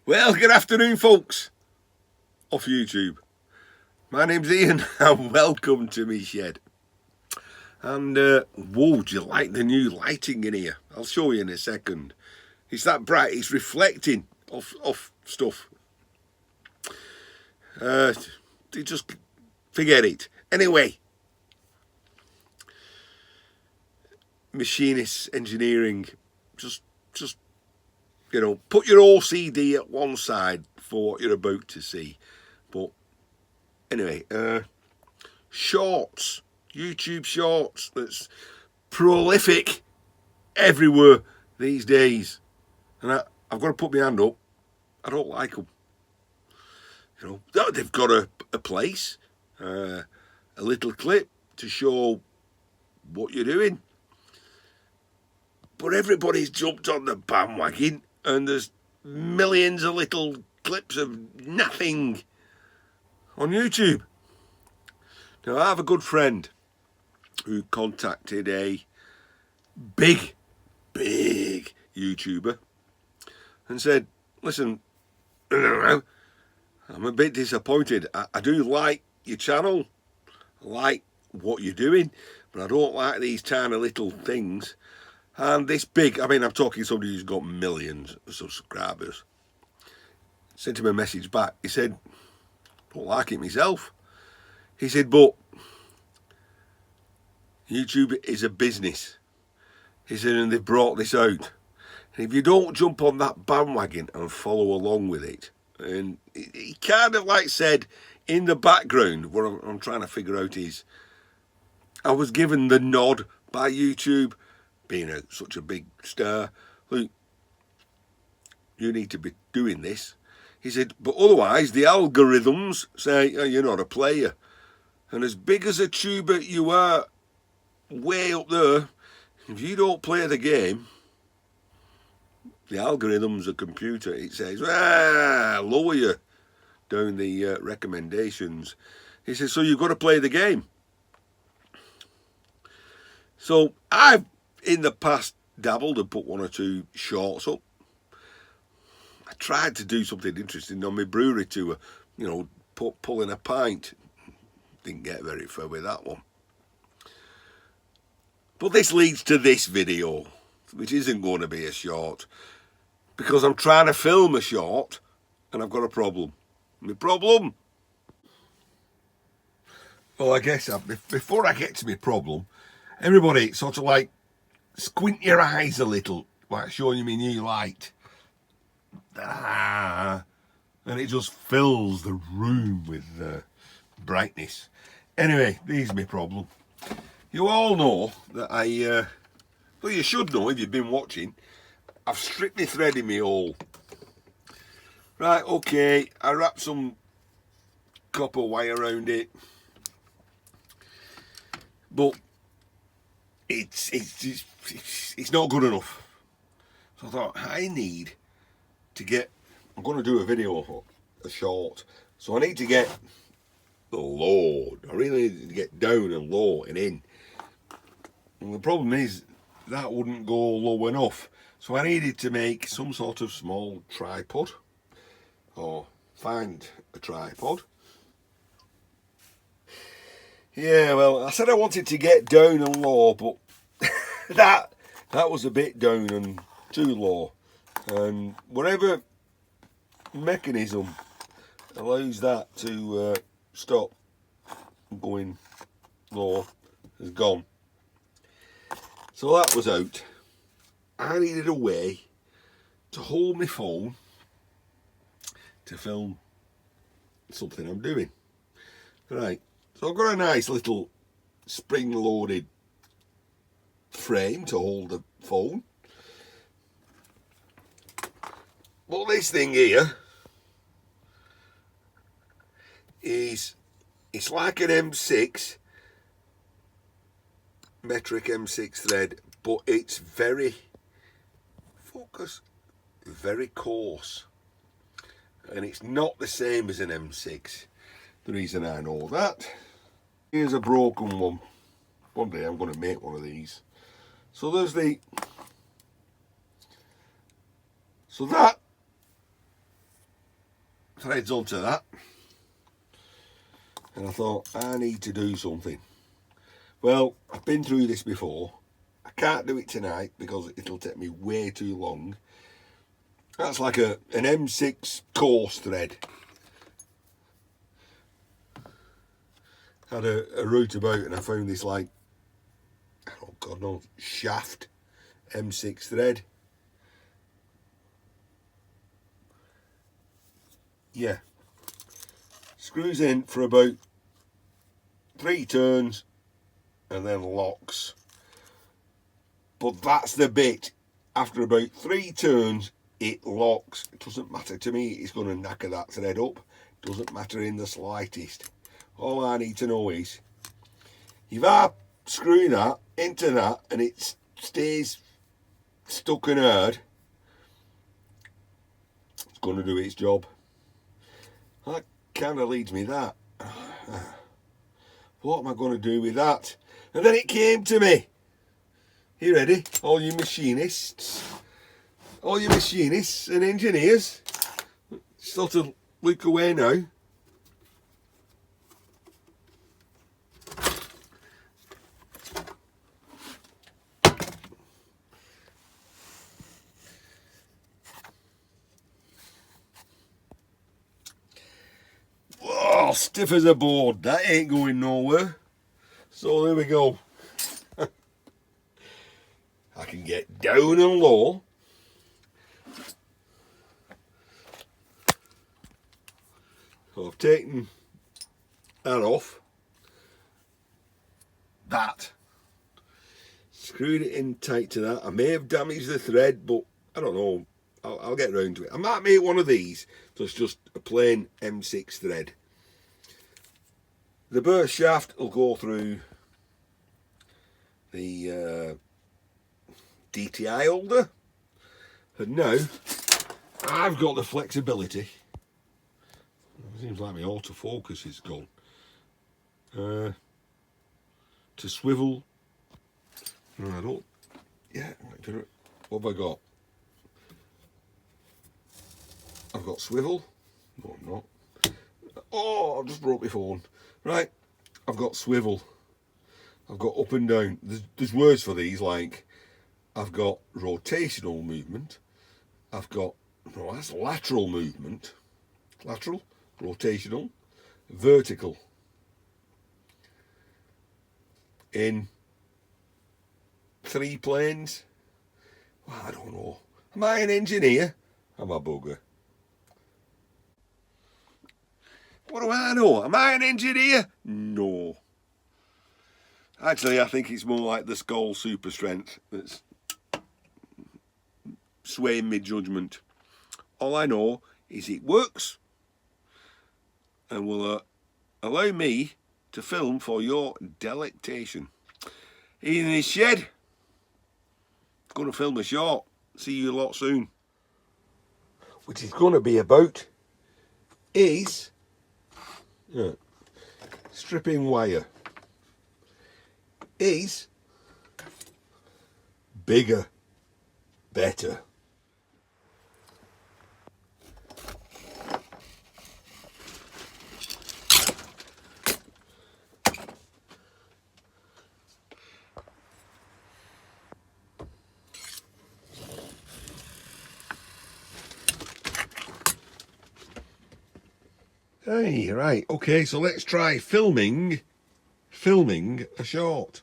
Well, good afternoon, folks, off YouTube. My name's Ian, and welcome to me shed. And, whoa, do you like the new lighting in here? I'll show you in a second. It's that bright, it's reflecting off stuff. Just forget it. Anyway, machinist engineering, just you know, put your OCD at one side for what you're about to see. But anyway, shorts, YouTube shorts, that's prolific everywhere these days. And I've got to put my hand up. I don't like them. You know, they've got a place, a little clip to show what you're doing. But everybody's jumped on the bandwagon, and there's millions of little clips of nothing on YouTube. Now, I have a good friend who contacted a big YouTuber and said, listen, I'm a bit disappointed. I do like your channel, I like what you're doing, but I don't like these tiny little things. And this big, I mean, I'm talking somebody who's got millions of subscribers. Sent him a message back. He said, don't like it myself. He said, but YouTube is a business. He said, and they've brought this out. And if you don't jump on that bandwagon and follow along with it, and he kind of like said in the background, what I'm trying to figure out is, I was given the nod by YouTube, being such a big star, look, you need to be doing this. He said, but otherwise the algorithms say, oh, you're not a player. And as big as a tuber you are, way up there, if you don't play the game, the algorithm's a computer. It says, lower you down the recommendations. He says, so you've got to play the game. So I've, in the past, dabbled and put one or two shorts up. I tried to do something interesting on my brewery tour, you know, pulling a pint. Didn't get very far with that one. But this leads to this video, which isn't going to be a short, because I'm trying to film a short and I've got a problem. My problem? Well, I guess before I get to my problem, everybody sort of like squint your eyes a little, like showing you my new light. And it just fills the room with brightness. Anyway, this is my problem. You all know that well, you should know if you've been watching, I've stripped my thread in my hole. Right, okay, I wrapped some copper wire around it, but it's not good enough. So I thought, I need to get, I'm going to do a video, a short, so I need to get the low. I really need to get down and low and in. And the problem is that wouldn't go low enough, so I needed to make some sort of small tripod, or find a tripod. Yeah, well, I said I wanted to get down and low, but that was a bit down and too low. And whatever mechanism allows that to stop going low is gone. So that was out. I needed a way to hold my phone to film something I'm doing. Right, so I've got a nice little spring-loaded frame to hold the phone. Well, this thing here is, it's like an M6, metric M6 thread, but it's very, focus, very coarse. And it's not the same as an M6. The reason I know that, here's a broken one. One day I'm going to make one of these. So there's the, so that threads onto that, and I thought I need to do something. Well, I've been through this before. I can't do it tonight because it'll take me way too long. That's like an M6 coarse thread. Had a route about and I found this, like, oh God knows, shaft M6 thread. Yeah. Screws in for about 3 turns and then locks. But that's the bit. After about 3 turns, it locks. It doesn't matter to me. It's going to knacker that thread up. Doesn't matter in the slightest. All I need to know is, if I screw that into that and it stays stuck and hard, it's going to do its job. That kind of leads me that. What am I going to do with that? And then it came to me. You ready? All you machinists and engineers, start to look away now. Oh, stiff as a board. That ain't going nowhere. So there we go. I can get down and low. So I've taken that off. That. Screwed it in tight to that. I may have damaged the thread, but I don't know. I'll get round to it. I might make one of these. So it's just a plain M6 thread. The burst shaft will go through the DTI holder, and now I've got the flexibility. It seems like my autofocus is gone. To swivel. No, I don't. Yeah, what have I got? I've got swivel. No, I'm not. Oh, I just broke my phone. Right, I've got swivel. I've got up and down. There's words for these, like I've got rotational movement. I've got, no, that's lateral movement. Lateral, rotational, vertical. In 3 planes. Well, I don't know. Am I an engineer? I'm a bugger. What do I know? Am I an engineer? No. Actually, I think it's more like the Skoll Super Strength that's swaying my judgment. All I know is it works and will allow me to film for your delectation. He's in his shed. Going to film a short. See you a lot soon. Which is going to be about is stripping wire. Is bigger, better. Hey, right, okay, so let's try filming a short.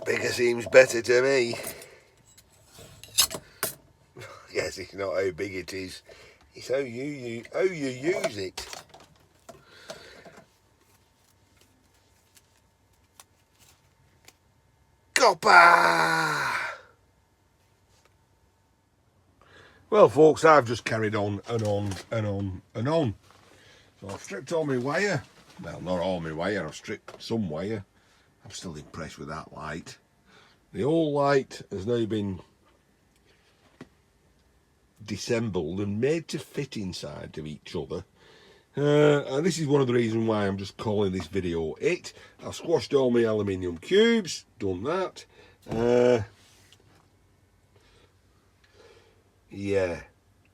Bigger seems better to me. Yes, it's not how big it is, it's how you use it. Copper! Well, folks, I've just carried on and on and on and on. So I've stripped all my wire. Well, not all my wire, I've stripped some wire. I'm still impressed with that light. The whole light has now been disassembled and made to fit inside of each other. And this is one of the reasons why I'm just calling this video it. I've squashed all my aluminium cubes, done that. Yeah,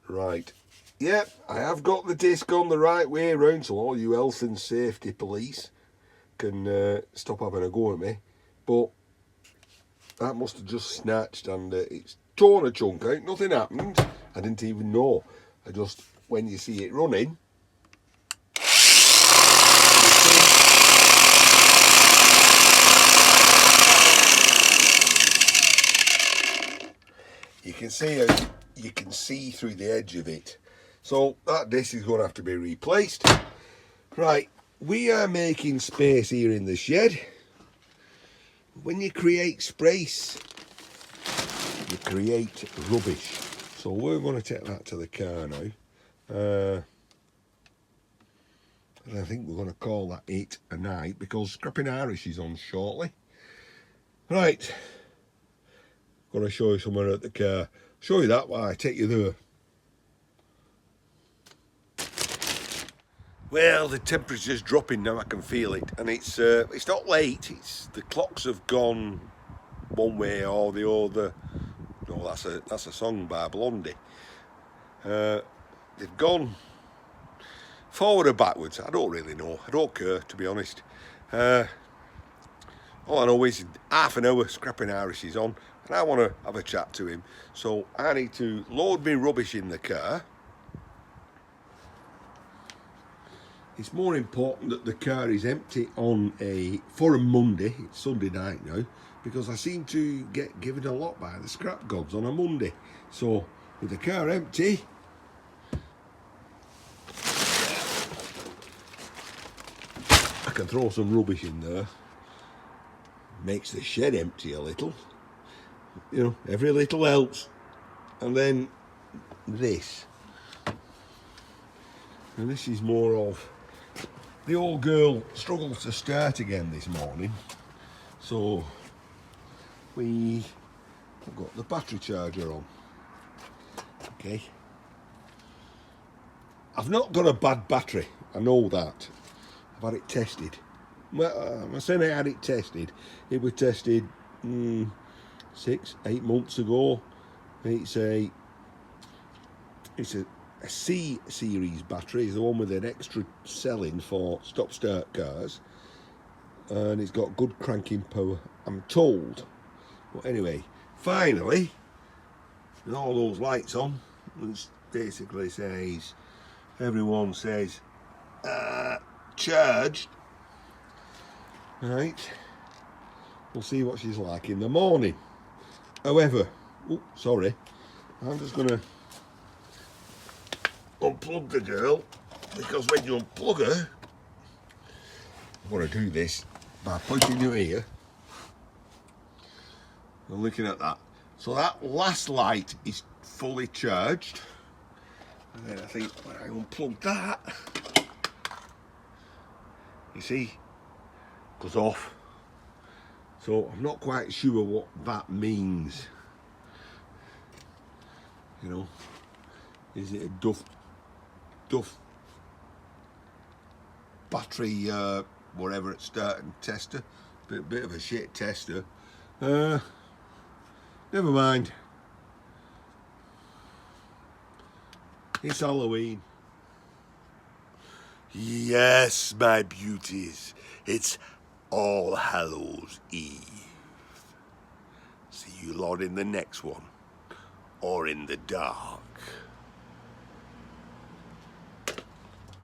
right. Yep, I have got the disc on the right way round, so all you health and safety police can stop having a go at me. But that must have just snatched and it's torn a chunk out. Nothing happened. I didn't even know. I just, when you see it running, you can see how you can see through the edge of it. So that disc is going to have to be replaced. Right, we are making space here in the shed. When you create space, you create rubbish. So we're going to take that to the car now. And I think we're going to call that it a night because Scrapping Irish is on shortly. Right, going to show you somewhere at the car. Show you that while I take you there. Well, the temperature's dropping now. I can feel it, and it's not late. It's the clocks have gone one way or the other. No, that's a song by Blondie. They've gone forward or backwards. I don't really know. I don't care, to be honest. All I know is half an hour Scrapping Irish is on, and I want to have a chat to him. So I need to load me rubbish in the car. It's more important that the car is empty for a Monday. It's Sunday night now, because I seem to get given a lot by the scrap gods on a Monday. So with the car empty, I can throw some rubbish in there. Makes the shed empty a little. You know, every little helps. And then this. And this is more of the old girl struggled to start again this morning, so we've got the battery charger on. Okay, I've not got a bad battery, I know that. I've had it tested. Well, I say I had it tested. It was tested 6-8 months ago. It's a C series battery, is the one with an extra cell-in for stop-start cars, and it's got good cranking power, I'm told. But anyway, finally, with all those lights on, it basically says, everyone says, charged. Right, we'll see what she's like in the morning. However, sorry, I'm just going to unplug the girl, because when you unplug her, I want to do this by pointing your ear and looking at that. So that last light is fully charged, and then I think when I unplug that, you see, goes off. So I'm not quite sure what that means. You know, is it a duff battery, whatever it's starting tester, bit of a shit tester. Never mind. It's Halloween. Yes, my beauties, it's All Hallows Eve. See you lot in the next one, or in the dark.